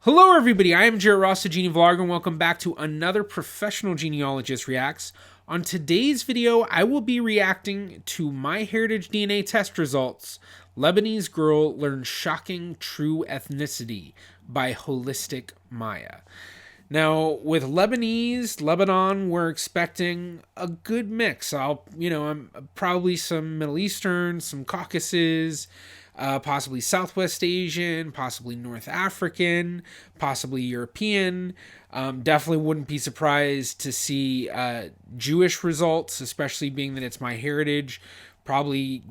Hello everybody, I am Jared Ross, the GeneaVlogger, and welcome back to another Professional Genealogist Reacts. On today's video, I will be reacting to MyHeritage DNA Test Results. Lebanese Girl Learns Shocking True Ethnicity by holisticmaya. Now, with Lebanon, we're expecting a good mix. I'm probably some Middle Eastern, some Caucasus, possibly Southwest Asian, possibly North African, possibly European. Definitely wouldn't be surprised to see Jewish results, especially being that it's MyHeritage. Probably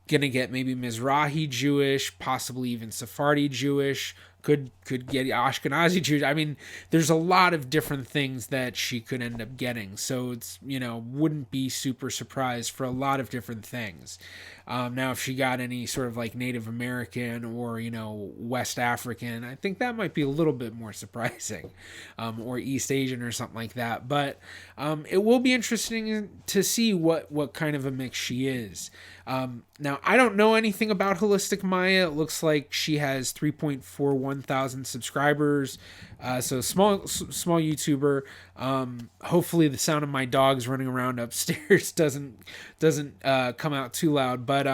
gonna get maybe Mizrahi Jewish, possibly even Sephardi Jewish. Could get Ashkenazi Jewish. I mean, there's a lot of different things that she could end up getting. So it's, wouldn't be super surprised for a lot of different things. Now, if she got any sort of like Native American or, West African, I think that might be a little bit more surprising, or East Asian or something like that. But it will be interesting to see what kind of a mix she is. Now, I don't know anything about holisticmaya. It looks like she has 3.41 thousand subscribers. So small YouTuber. Hopefully the sound of my dogs running around upstairs doesn't come out too loud. But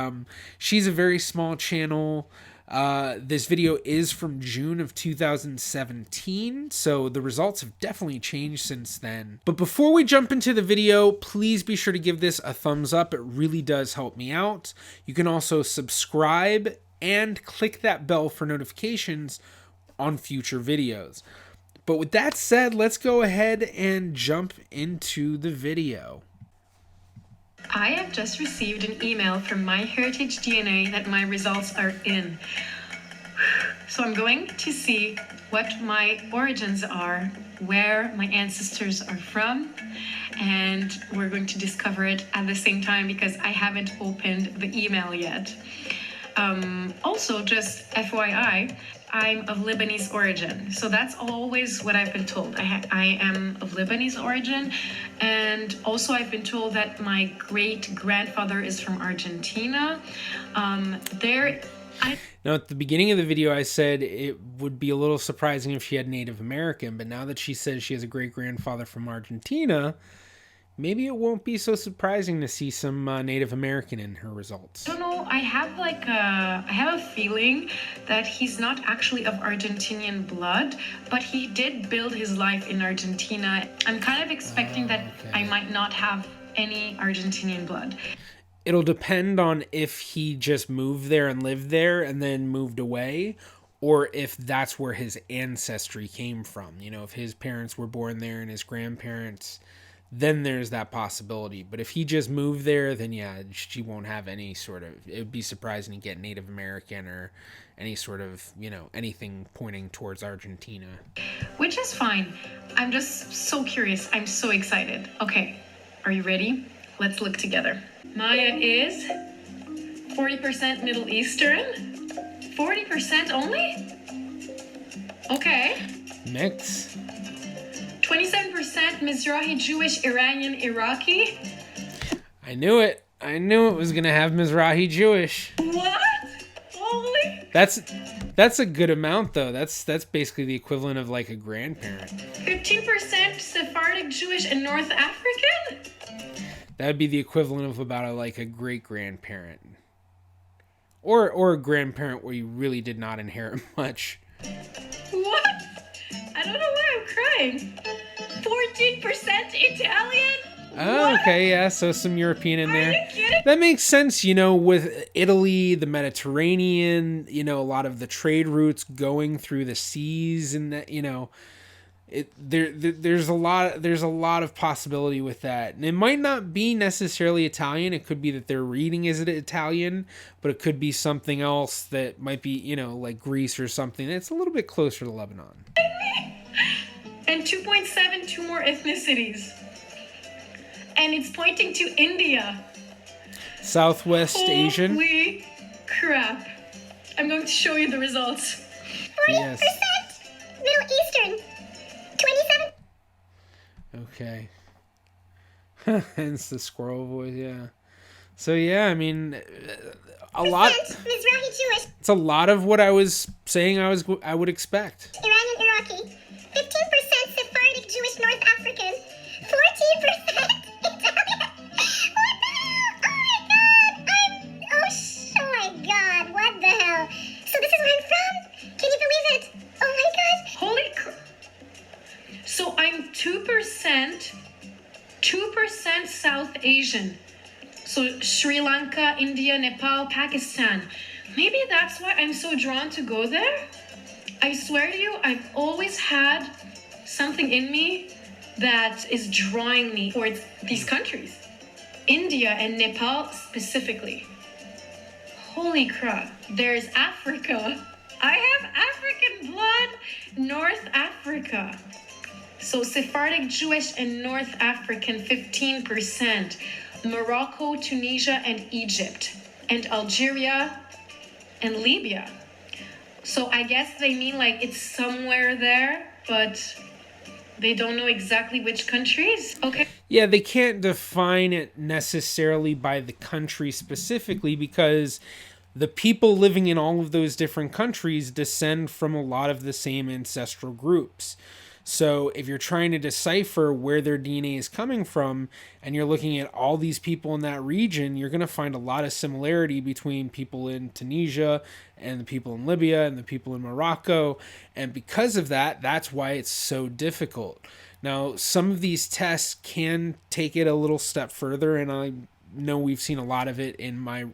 she's a very small channel. This video is from June of 2017, so the results have definitely changed since then. But before we jump into the video, please be sure to give this a thumbs up. It really does help me out. You can also subscribe and click that bell for notifications on future videos. But with that said, let's go ahead and jump into the video. I have just received an email from MyHeritage DNA that my results are in. So I'm going to see what my origins are, where my ancestors are from, and we're going to discover it at the same time because I haven't opened the email yet. Also, just FYI, I'm of Lebanese origin. So that's always what I've been told. I am of Lebanese origin. And also I've been told that my great-grandfather is from Argentina. Now, at the beginning of the video, I said it would be a little surprising if she had Native American. But now that she says she has a great-grandfather from Argentina, maybe it won't be so surprising to see some Native American in her results. I don't know. I have a feeling that he's not actually of Argentinian blood, but he did build his life in Argentina. I'm kind of expecting that I might not have any Argentinian blood. It'll depend on if he just moved there and lived there and then moved away, or if that's where his ancestry came from. If his parents were born there and his grandparents, then there's that possibility. But if he just moved there, then yeah, she won't have any sort of, it would be surprising to get Native American or any sort of, anything pointing towards Argentina. Which is fine. I'm just so curious. I'm so excited. Okay, are you ready? Let's look together. Maya is 40% Middle Eastern. 40% only? Okay. Mix. 27% Mizrahi Jewish, Iranian, Iraqi. I knew it. I knew it was gonna have Mizrahi Jewish. What? Holy. That's a good amount though. That's basically the equivalent of like a grandparent. 15% Sephardic Jewish and North African? That'd be the equivalent of about a great grandparent. Or a grandparent where you really did not inherit much. What? I don't know why I'm crying. 14% Italian? Oh, okay, yeah, so some European in there. Are you kidding? That makes sense, with Italy, the Mediterranean, a lot of the trade routes going through the seas and that, there's a lot of possibility with that. And it might not be necessarily Italian. It could be that their reading is Italian, but it could be something else that might be, like Greece or something. It's a little bit closer to Lebanon. And 2.7, two more ethnicities. And it's pointing to India. Southwest Asian. Holy crap. I'm going to show you the results. 40% Yes. Middle Eastern. 27. Okay. Hence the squirrel voice, yeah. So yeah, I mean, a lot. Mizrahi Jewish. It's a lot of what I was saying I would expect. Iranian, Asian. So Sri Lanka, India, Nepal, Pakistan. Maybe that's why I'm so drawn to go there. I swear to you, I've always had something in me that is drawing me towards these countries. India and Nepal specifically. Holy crap. There's Africa. I have African blood. North Africa. So Sephardic Jewish and North African 15%. Morocco, Tunisia, and Egypt. And Algeria and Libya. So I guess they mean like it's somewhere there, but they don't know exactly which countries. Okay. Yeah, they can't define it necessarily by the country specifically because the people living in all of those different countries descend from a lot of the same ancestral groups. So if you're trying to decipher where their DNA is coming from and you're looking at all these people in that region, you're going to find a lot of similarity between people in Tunisia and the people in Libya and the people in Morocco. And because of that, that's why it's so difficult. Now, some of these tests can take it a little step further, and I know we've seen a lot of it in my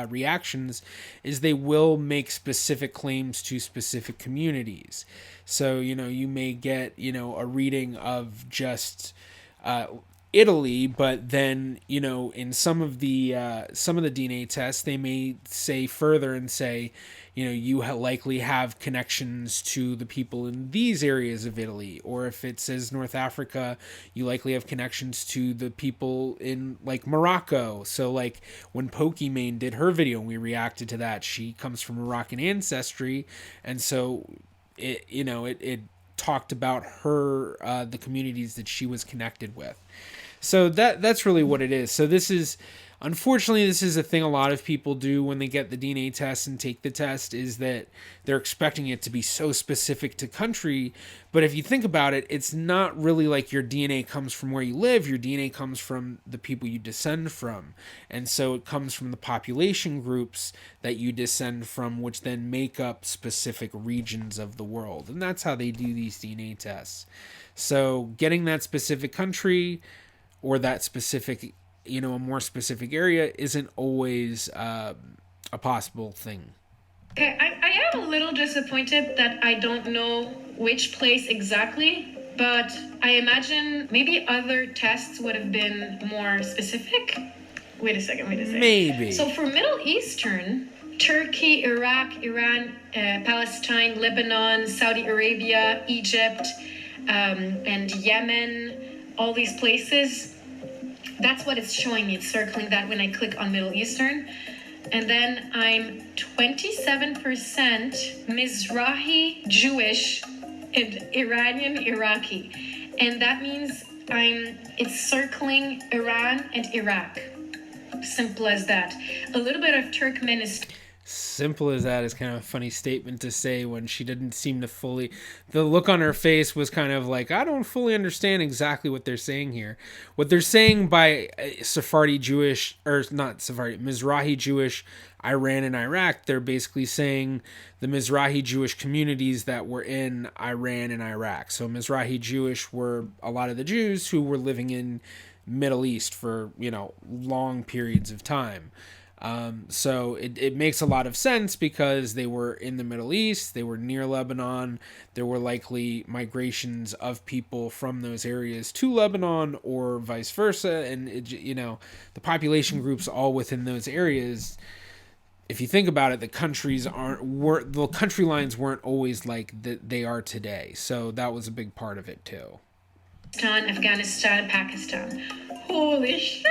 reactions, is they will make specific claims to specific communities. So, you may get, a reading of just Italy, but then, in some of the DNA tests, they may say further and say, you likely have connections to the people in these areas of Italy. Or if it says North Africa, you likely have connections to the people in like Morocco. So like when Pokimane did her video and we reacted to that, she comes from Moroccan ancestry. And so it talked about her, the communities that she was connected with. So that's really what it is. So unfortunately, this is a thing a lot of people do when they get the DNA test and take the test, is that they're expecting it to be so specific to country. But if you think about it, it's not really like your DNA comes from where you live. Your DNA comes from the people you descend from. And so it comes from the population groups that you descend from, which then make up specific regions of the world. And that's how they do these DNA tests. So getting that specific country or that specific, a more specific area isn't always a possible thing. Okay, I am a little disappointed that I don't know which place exactly, but I imagine maybe other tests would have been more specific. Wait a second. Maybe. So for Middle Eastern, Turkey, Iraq, Iran, Palestine, Lebanon, Saudi Arabia, Egypt, and Yemen, all these places, that's what it's showing me. It's circling that when I click on Middle Eastern. And then I'm 27% Mizrahi Jewish and Iranian Iraqi. And that means it's circling Iran and Iraq. Simple as that. A little bit of Turkmenistan. Simple as that is kind of a funny statement to say when she didn't seem to fully... The look on her face was kind of like, I don't fully understand exactly what they're saying here. What they're saying by Sephardi Jewish, or not Sephardi, Mizrahi Jewish, Iran and Iraq, they're basically saying the Mizrahi Jewish communities that were in Iran and Iraq. So Mizrahi Jewish were a lot of the Jews who were living in Middle East for, long periods of time. So it makes a lot of sense because they were in the Middle East, they were near Lebanon, there were likely migrations of people from those areas to Lebanon or vice versa, and the population groups all within those areas. If you think about it, the country lines weren't always like they are today, so that was a big part of it too. Afghanistan, Pakistan. Holy shit!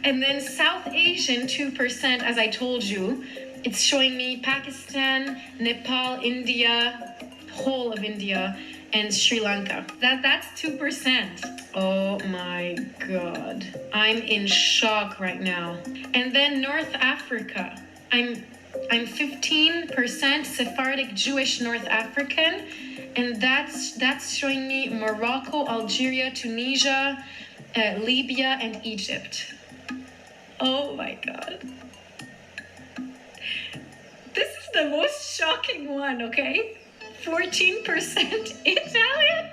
And then South Asian, 2%, as I told you. It's showing me Pakistan, Nepal, India, whole of India, and Sri Lanka. That's 2%. Oh my God. I'm in shock right now. And then North Africa. I'm 15% Sephardic Jewish North African. And that's showing me Morocco, Algeria, Tunisia, Libya, and Egypt. Oh my God. This is the most shocking one, okay? 14% Italian.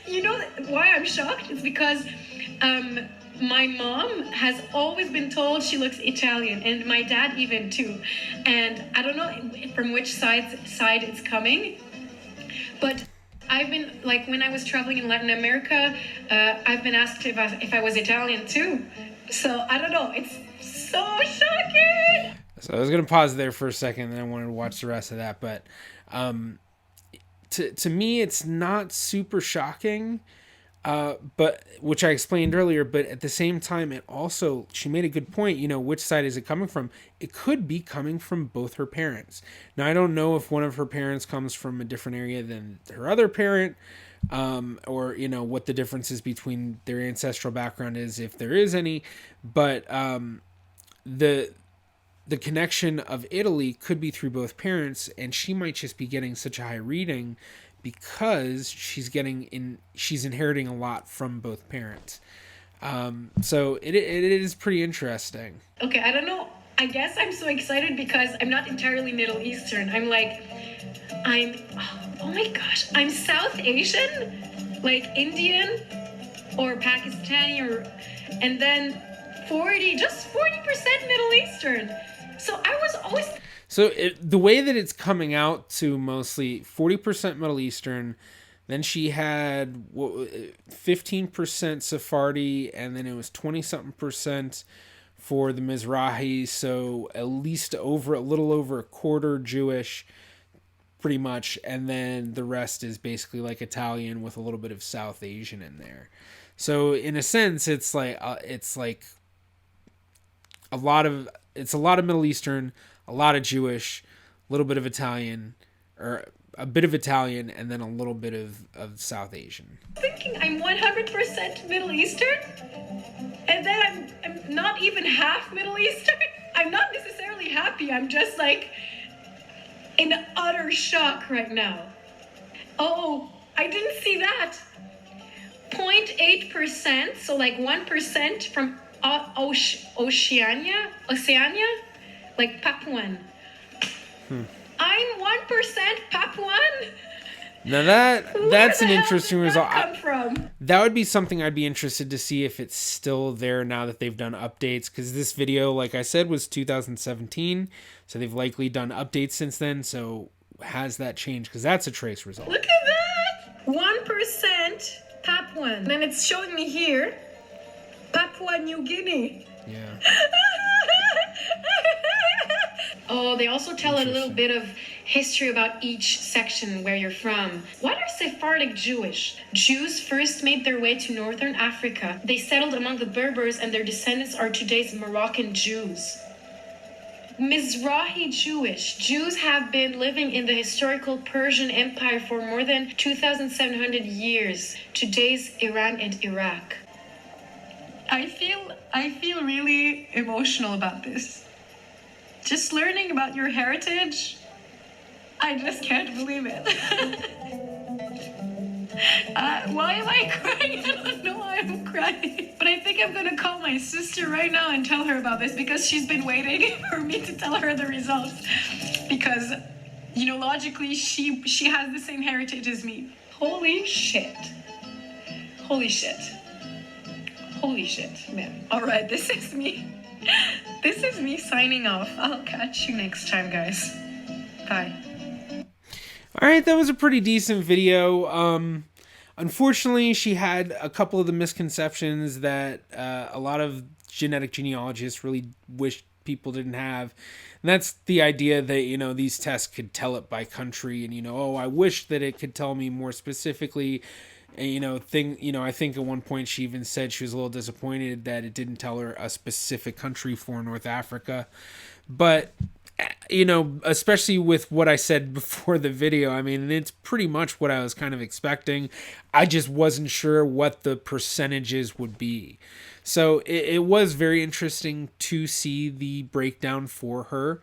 You know why I'm shocked? It's because my mom has always been told she looks Italian, and my dad even too. And I don't know from which side it's coming, but I've been, like, when I was traveling in Latin America, I've been asked if I was Italian too. So I don't know. It's so shocking. So I was going to pause there for a second, and then I wanted to watch the rest of that. But to me, it's not super shocking, but which I explained earlier. But at the same time, it also, she made a good point. You know, which side is it coming from? It could be coming from both her parents. Now, I don't know if one of her parents comes from a different area than her other parent, or, you know, what the differences between their ancestral background is, if there is any. But the connection of Italy could be through both parents, and she might just be getting such a high reading because she's inheriting a lot from both parents. So it is pretty interesting. Okay, I don't know. I guess I'm so excited because I'm not entirely Middle Eastern. I'm oh my gosh, I'm South Asian, like Indian or Pakistani, and then 40% Middle Eastern. So I was always... So the way that it's coming out to mostly 40% Middle Eastern, then she had 15% Sephardi, and then it was 20-something% for the Mizrahi, so at least a little over a quarter Jewish, pretty much, and then the rest is basically like Italian with a little bit of South Asian in there. So in a sense, it's like a lot of Middle Eastern, a lot of Jewish, a little bit of Italian, or a bit of Italian, and then a little bit of South Asian. Thinking I'm 100% Middle Eastern, and then I'm not even half Middle Eastern. I'm not necessarily happy. I'm just like in utter shock right now. Oh, I didn't see that. 0.8%, so like 1% from Oceania, like Papuan. I'm 1% Papuan. Now that's an interesting result. Come from? That would be something I'd be interested to see if it's still there now that they've done updates, because this video, like I said, was 2017, so they've likely done updates since then. So has that changed? Because that's a trace result. Look at that, 1% Papuan, and it's showing me here Papua New Guinea. Yeah. Oh, they also tell a little bit of history about each section where you're from. What are Sephardic Jewish? Jews first made their way to northern Africa. They settled among the Berbers, and their descendants are today's Moroccan Jews. Mizrahi Jewish. Jews have been living in the historical Persian Empire for more than 2,700 years. Today's Iran and Iraq. I feel really emotional about this. Just learning about your heritage, I just can't believe it. Why am I crying? I don't know why I'm crying. But I think I'm gonna call my sister right now and tell her about this, because she's been waiting for me to tell her the results. Because, you know, logically, she has the same heritage as me. Holy shit. Holy shit. Holy shit, man. All right, this is me. This is me signing off. I'll catch you next time, guys. Bye. All right, that was a pretty decent video. Unfortunately, she had a couple of the misconceptions that a lot of genetic genealogists really wish people didn't have. And that's the idea that, you know, these tests could tell it by country, and, you know, oh, I wish that it could tell me more specifically. And, I think at one point she even said she was a little disappointed that it didn't tell her a specific country for North Africa. But, you know, especially with what I said before the video, I mean, it's pretty much what I was kind of expecting. I just wasn't sure what the percentages would be. So it was very interesting to see the breakdown for her.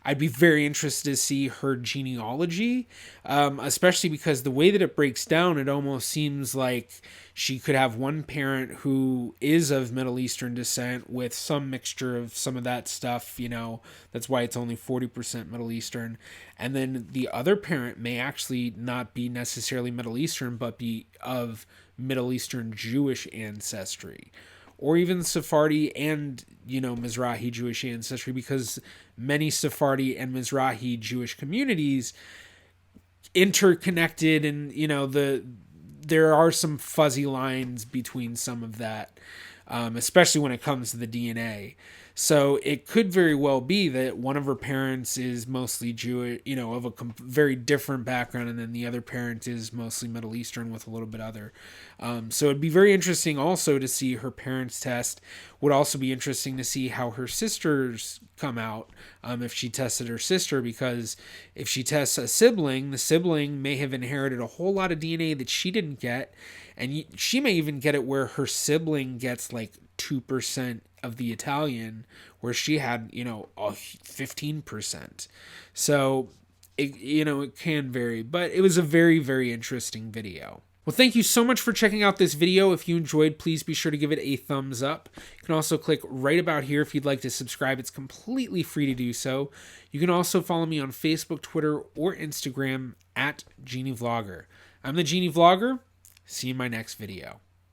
I'd be very interested to see her genealogy, especially because the way that it breaks down, it almost seems like she could have one parent who is of Middle Eastern descent with some mixture of some of that stuff, you know, that's why it's only 40% Middle Eastern. And then the other parent may actually not be necessarily Middle Eastern, but be of Middle Eastern Jewish ancestry. or even Sephardi and, Mizrahi Jewish ancestry, because many Sephardi and Mizrahi Jewish communities interconnected, and, there are some fuzzy lines between some of that, especially when it comes to the DNA. So it could very well be that one of her parents is mostly Jewish, of a very different background, and then the other parent is mostly Middle Eastern with a little bit other. So it'd be very interesting also to see her parents' test. Would also be interesting to see how her sisters come out, if she tested her sister, because if she tests a sibling, the sibling may have inherited a whole lot of DNA that she didn't get, and she may even get it where her sibling gets like 2% of the Italian, where she had, a 15%. So it can vary, but it was a very, very interesting video. Well, thank you so much for checking out this video. If you enjoyed, please be sure to give it a thumbs up. You can also click right about here if you'd like to subscribe. It's completely free to do so. You can also follow me on Facebook, Twitter, or Instagram at GeneaVlogger. I'm the GeneaVlogger. See you in my next video.